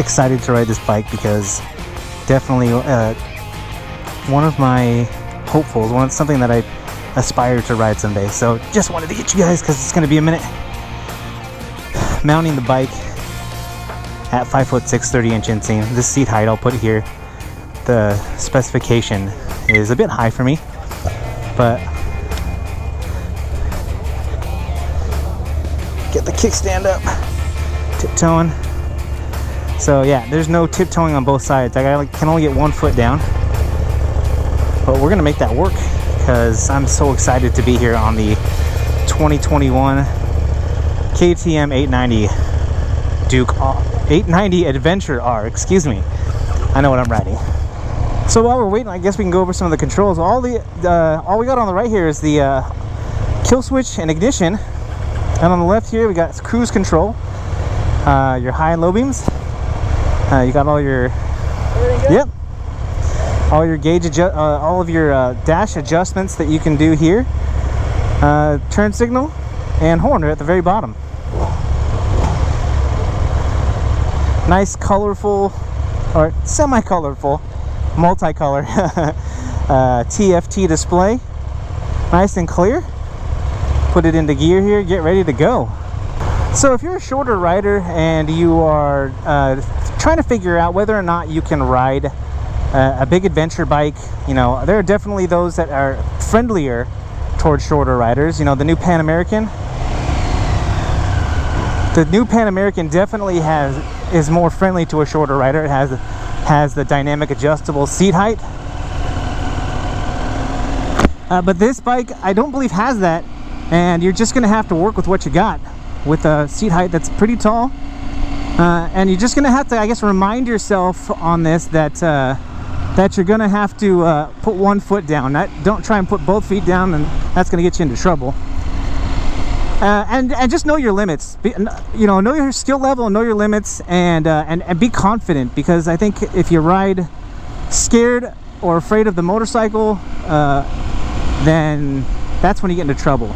excited to ride this bike because definitely one of my hopefuls, something that I aspire to ride someday. So just wanted to get you guys because it's going to be a minute. Mounting the bike at 5'6", 30-inch inseam. This seat height I'll put here. The specification is a bit high for me, but get the kickstand up, tiptoeing. So yeah, there's no tiptoeing on both sides. I can only get one foot down, but we're gonna make that work because I'm so excited to be here on the 2021 KTM 890 Duke 890 Adventure R. Excuse me, I know what I'm riding. So while we're waiting, I guess we can go over some of the controls. All we got on the right here is the kill switch and ignition, and on the left here we got cruise control, your high and low beams. You got all your all your gauge all of your dash adjustments that you can do here. Turn signal and horn are at the very bottom. Nice colorful or semi-colorful multicolor TFT display, nice and clear. Put it into gear here, get ready to go. So if you're a shorter rider and you are trying to figure out whether or not you can ride a big adventure bike, you know, there are definitely those that are friendlier towards shorter riders. You know, the new Pan American definitely is more friendly to a shorter rider. It has the dynamic adjustable seat height, but this bike I don't believe has that, and you're just gonna have to work with what you got with a seat height that's pretty tall, and you're just gonna have to, I guess, remind yourself on this that you're gonna have to put one foot down. Don't try and put both feet down, and that's gonna get you into trouble. And just know your limits. You know your skill level, know your limits, and be confident, because I think if you ride scared or afraid of the motorcycle, then that's when you get into trouble.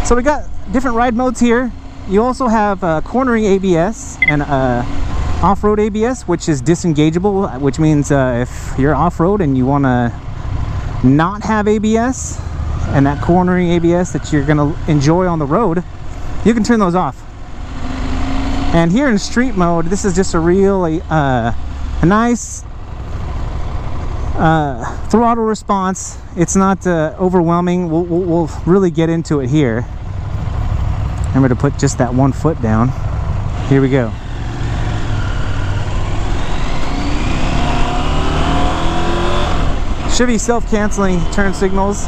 So we got different ride modes here. You also have cornering ABS and off-road ABS, which is disengageable, which means if you're off-road and you want to not have ABS, and that cornering ABS that you're going to enjoy on the road, you can turn those off. And here in street mode, this is just a really a nice throttle response. It's not overwhelming. We'll really get into it here. Remember to put just that one foot down. Here we go. Should be self-canceling turn signals,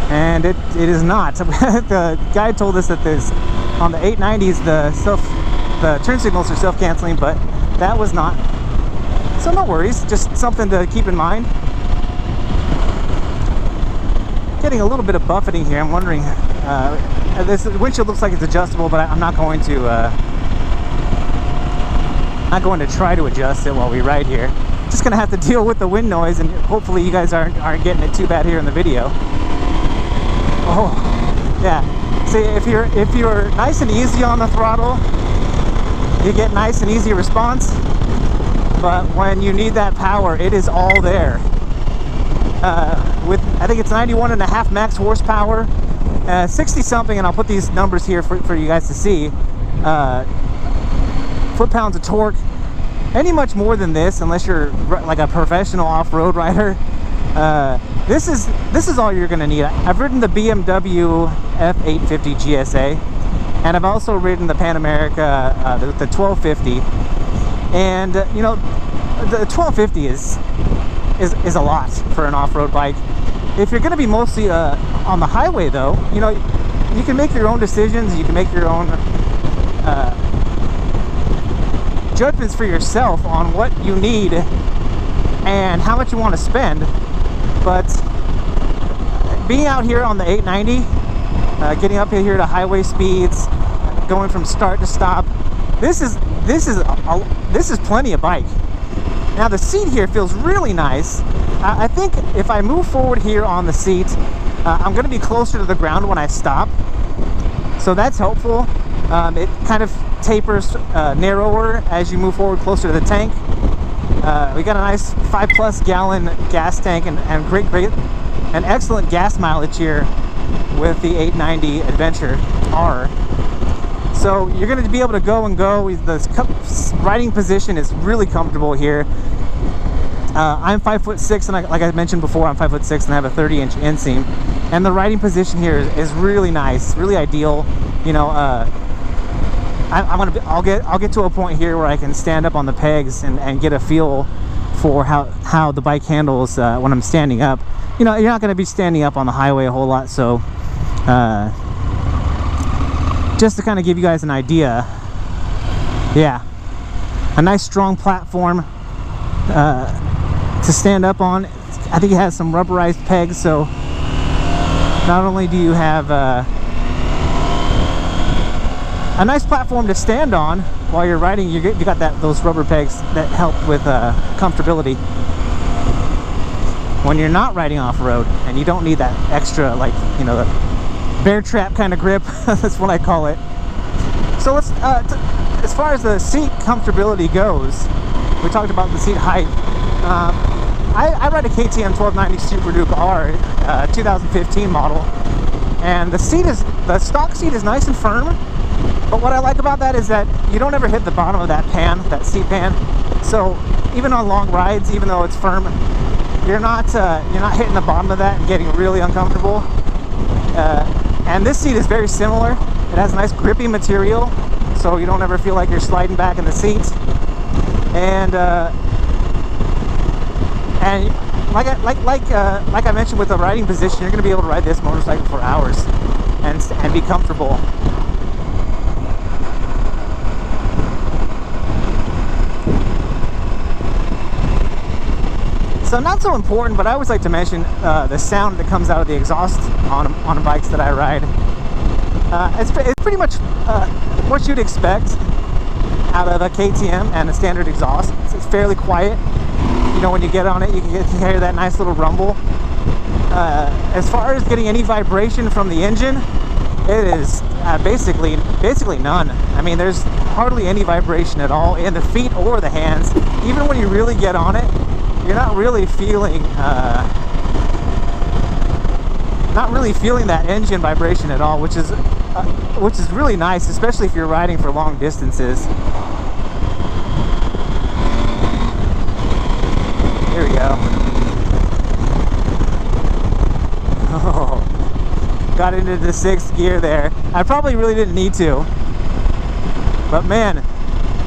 and it is not. The guy told us that there's on the 890s the turn signals are self-canceling, but that was not. So no worries, just something to keep in mind. Getting a little bit of buffeting here. I'm wondering, this windshield looks like it's adjustable, but I'm not going to try to adjust it while we ride here. Just gonna have to deal with the wind noise, and hopefully you guys aren't getting it too bad here in the video. Oh, yeah. See, if you're nice and easy on the throttle, you get nice and easy response. But when you need that power, it is all there. With, I think it's 91.5 max horsepower, 60 something, and I'll put these numbers here for you guys to see. Foot-pounds of torque. Any much more than this, unless you're like a professional off-road rider, this is all you're gonna need. I've ridden the BMW F850 GSA, and I've also ridden the Pan America, the 1250. And you know, the 1250 is a lot for an off-road bike. If you're gonna be mostly on the highway, though, you know, you can make your own decisions. You can make your own judgments for yourself on what you need and how much you want to spend. But being out here on the 890, getting up here to highway speeds, going from start to stop, this is plenty of bike. Now the seat here feels really nice. I think if I move forward here on the seat, I'm going to be closer to the ground when I stop, so that's helpful. It kind of tapers narrower as you move forward closer to the tank. We got a nice 5+ gallon gas tank and an excellent gas mileage here with the 890 Adventure R. So you're going to be able to go and go. The riding position is really comfortable here. I'm 5'6", and like I mentioned before, I'm 5'6", and I have a 30-inch inseam. And the riding position here is really nice, really ideal. You know, I'll get to a point here where I can stand up on the pegs and get a feel for how the bike handles when I'm standing up. You know, you're not going to be standing up on the highway a whole lot, so just to kind of give you guys an idea, yeah, a nice strong platform to stand up on. I think it has some rubberized pegs, so not only do you have a nice platform to stand on while you're riding, you got those rubber pegs that help with comfortability when you're not riding off-road, and you don't need that extra, like, you know, the bear trap kind of grip. That's what I call it. So let's as far as the seat comfortability goes, we talked about the seat height. I ride a KTM 1290 Super Duke R 2015 model, and the stock seat is nice and firm. But what I like about that is that you don't ever hit the bottom of that seat pan. So even on long rides, even though it's firm, you're not hitting the bottom of that and getting really uncomfortable. And this seat is very similar. It has nice grippy material, so you don't ever feel like you're sliding back in the seat. And like I mentioned with the riding position, you're going to be able to ride this motorcycle for hours and be comfortable. So not so important, but I always like to mention the sound that comes out of the exhaust on bikes that I ride. It's pretty much what you'd expect out of a KTM and a standard exhaust. It's fairly quiet. You know, when you get on it, you can hear that nice little rumble. As far as getting any vibration from the engine, it is basically none. I mean, there's hardly any vibration at all in the feet or the hands. Even when you really get on it, you're not really feeling that engine vibration at all, which is really nice, especially if you're riding for long distances. Here we go. Oh, got into the 6th gear there. I probably really didn't need to, but man,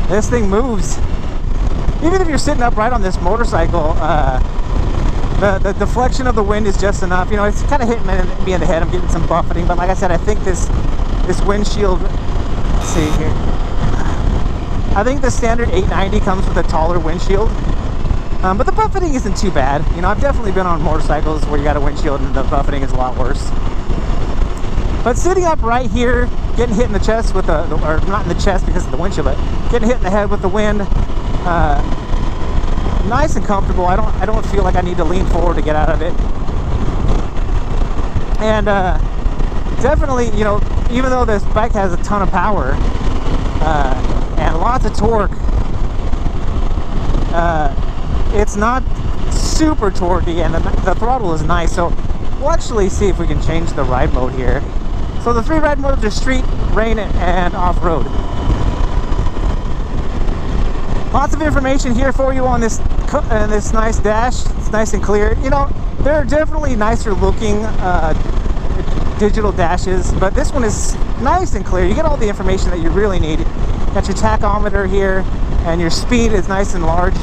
this thing moves. Even if you're sitting upright on this motorcycle, the deflection of the wind is just enough. You know, it's kind of hitting me in the head. I'm getting some buffeting, but like I said, I think this windshield, let's see here, I think the standard 890 comes with a taller windshield, but the buffeting isn't too bad. You know, I've definitely been on motorcycles where you got a windshield and the buffeting is a lot worse. But sitting up right here, getting hit in the chest with or not in the chest because of the windshield, but getting hit in the head with the wind, nice and comfortable. I don't feel like I need to lean forward to get out of it. And definitely, you know, even though this bike has a ton of power and lots of torque, it's not super torquey, and the throttle is nice. So we'll actually see if we can change the ride mode here. So the 3 ride modes are street, rain, and off-road. Lots of information here for you on this nice dash. It's nice and clear. You know, there are definitely nicer looking digital dashes, but this one is nice and clear. You get all the information that you really need. Got your tachometer here, and your speed is nice and large,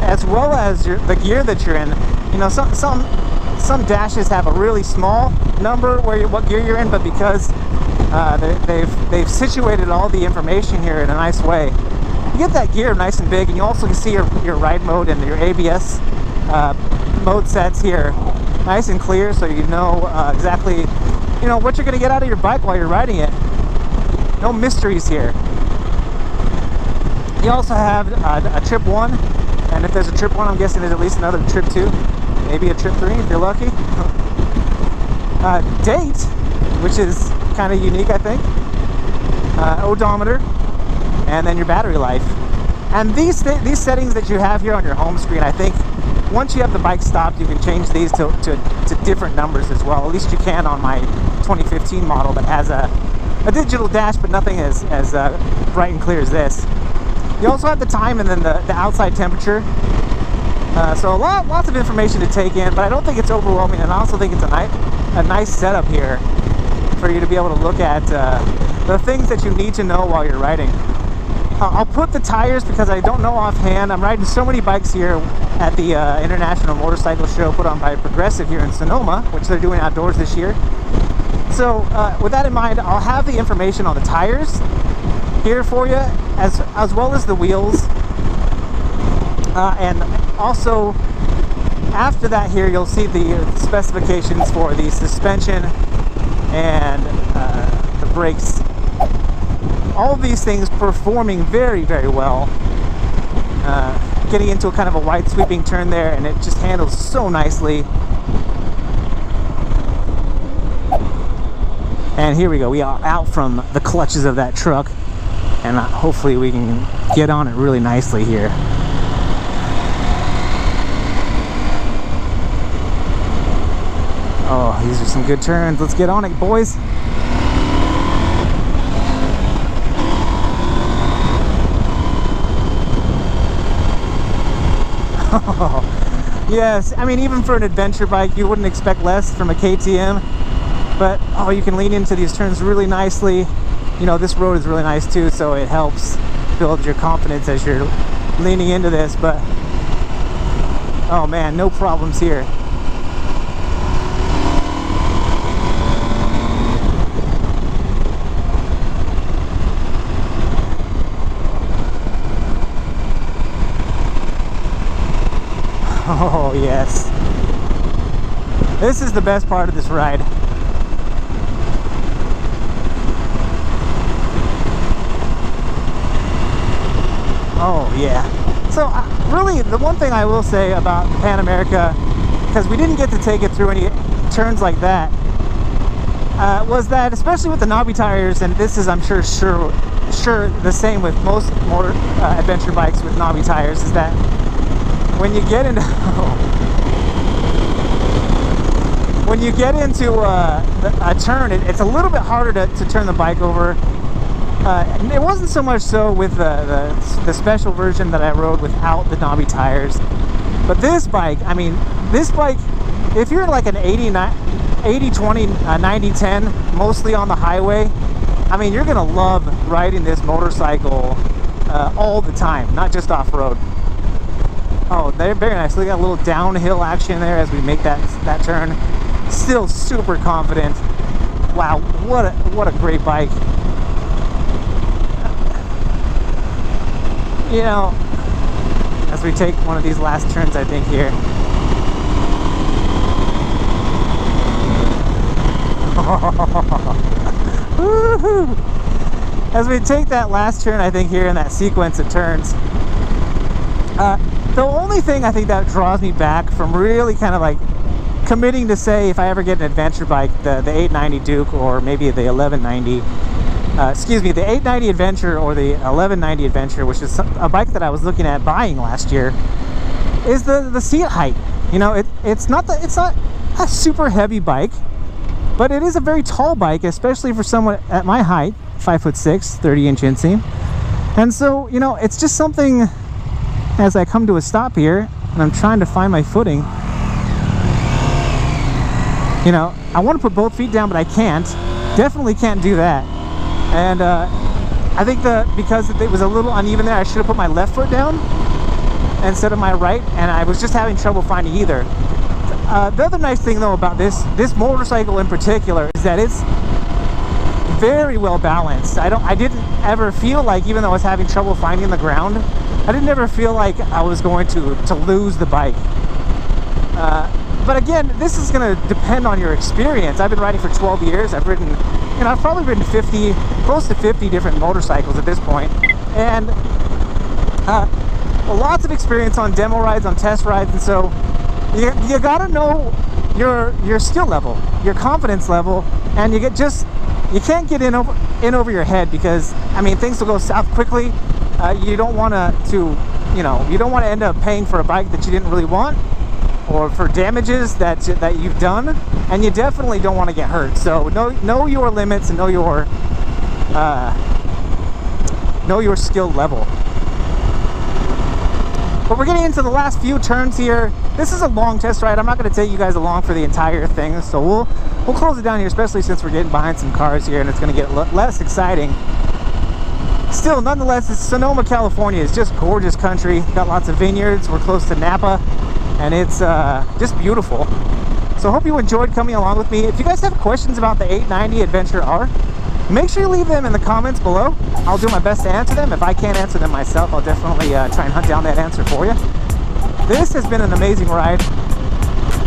as well as the gear that you're in. You know, some dashes have a really small number what gear you're in, but because they've situated all the information here in a nice way, you get that gear nice and big, and you also can see your ride mode and your ABS mode sets here nice and clear, so you know exactly, you know, what you're going to get out of your bike while you're riding it. No mysteries here. You also have a trip 1, and if there's a trip 1, I'm guessing there's at least another trip 2, maybe a trip 3 if you're lucky. Date, which is kind of unique, I think. odometer, and then your battery life. And these settings that you have here on your home screen, I think once you have the bike stopped, you can change these to different numbers as well. At least you can on my 2015 model that has a digital dash, but nothing as bright and clear as this. You also have the time and then the outside temperature. So lots of information to take in, but I don't think it's overwhelming, and I also think it's a nice setup here for you to be able to look at the things that you need to know while you're riding. I'll put the tires because I don't know offhand. I'm riding so many bikes here at the International Motorcycle Show put on by Progressive here in Sonoma, which they're doing outdoors this year. So with that in mind, I'll have the information on the tires here for you, as well as the wheels. And also, after that here, you'll see the specifications for the suspension and the brakes. All of these things performing very, very well. Getting into a kind of a wide sweeping turn there, and it just handles so nicely. And here we go. We are out from the clutches of that truck, and hopefully we can get on it really nicely here. Oh, these are some good turns. Let's get on it, boys. Oh, yes, I mean, even for an adventure bike, you wouldn't expect less from a KTM. But, oh, you can lean into these turns really nicely. You know, this road is really nice too, so it helps build your confidence as you're leaning into this. But, oh man, no problems here. Oh, yes. This is the best part of this ride. Oh, yeah. So, really, the one thing I will say about Pan America, because we didn't get to take it through any turns like that, was that, especially with the knobby tires, and this is, I'm sure the same with most adventure bikes with knobby tires, is that when you get into a turn, it's a little bit harder to turn the bike over. It wasn't so much so with the special version that I rode without the knobby tires, but this bike, I mean, if you're like an 80-20, 90-10, mostly on the highway, I mean, you're gonna love riding this motorcycle all the time, not just off-road. Oh, they're very nice. Look at a little downhill action there as we make that turn. Still super confident. Wow, what a great bike. You know, as we take one of these last turns, I think here. Woohoo! As we take that last turn, I think here in that sequence of turns, the only thing I think that draws me back from really kind of like committing to say if I ever get an adventure bike, the 890 Duke or maybe the 1190, the 890 Adventure or the 1190 Adventure, which is a bike that I was looking at buying last year, is the seat height. You know, it's not a super heavy bike, but it is a very tall bike, especially for someone at my height, 5'6", 30-inch inseam. And so, you know, it's just something. As I come to a stop here and I'm trying to find my footing, you know, I want to put both feet down, but I can't. Definitely can't do that. And I think because it was a little uneven there, I should have put my left foot down instead of my right, and I was just having trouble finding either. The other nice thing though about this motorcycle in particular is that it's very well balanced. I didn't ever feel like, even though I was having trouble finding the ground, I didn't ever feel like I was going to lose the bike. But again, this is going to depend on your experience. I've been riding for 12 years. I've probably ridden close to 50 different motorcycles at this point. And lots of experience on demo rides, on test rides. And so you got to know your skill level, your confidence level, and you get just you can't get in over your head, because I mean things will go south quickly. You don't want to you know, you don't want to end up paying for a bike that you didn't really want, or for damages that you've done, and you definitely don't want to get hurt. So know your limits and know your skill level. But we're getting into the last few turns here. This is a long test ride. I'm not going to take you guys along for the entire thing, so we'll close it down here, especially since we're getting behind some cars here and it's going to get less exciting. Still, nonetheless, it's Sonoma, California. It's just gorgeous country. Got lots of vineyards. We're close to Napa, and it's just beautiful. So I hope you enjoyed coming along with me. If you guys have questions about the 890 Adventure R, make sure you leave them in the comments below. I'll do my best to answer them. If I can't answer them myself, I'll definitely try and hunt down that answer for you. This has been an amazing ride.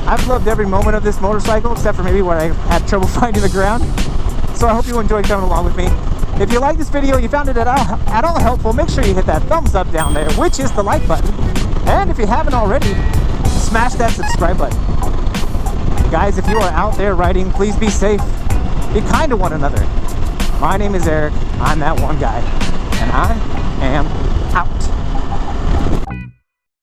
I've loved every moment of this motorcycle, except for maybe when I had trouble finding the ground. So I hope you enjoyed coming along with me. If you like this video, you found it at all helpful, make sure you hit that thumbs up down there, which is the like button. And if you haven't already, smash that subscribe button. Guys, if you are out there riding, please be safe. Be kind to one another. My name is Eric. I'm that one guy. And I am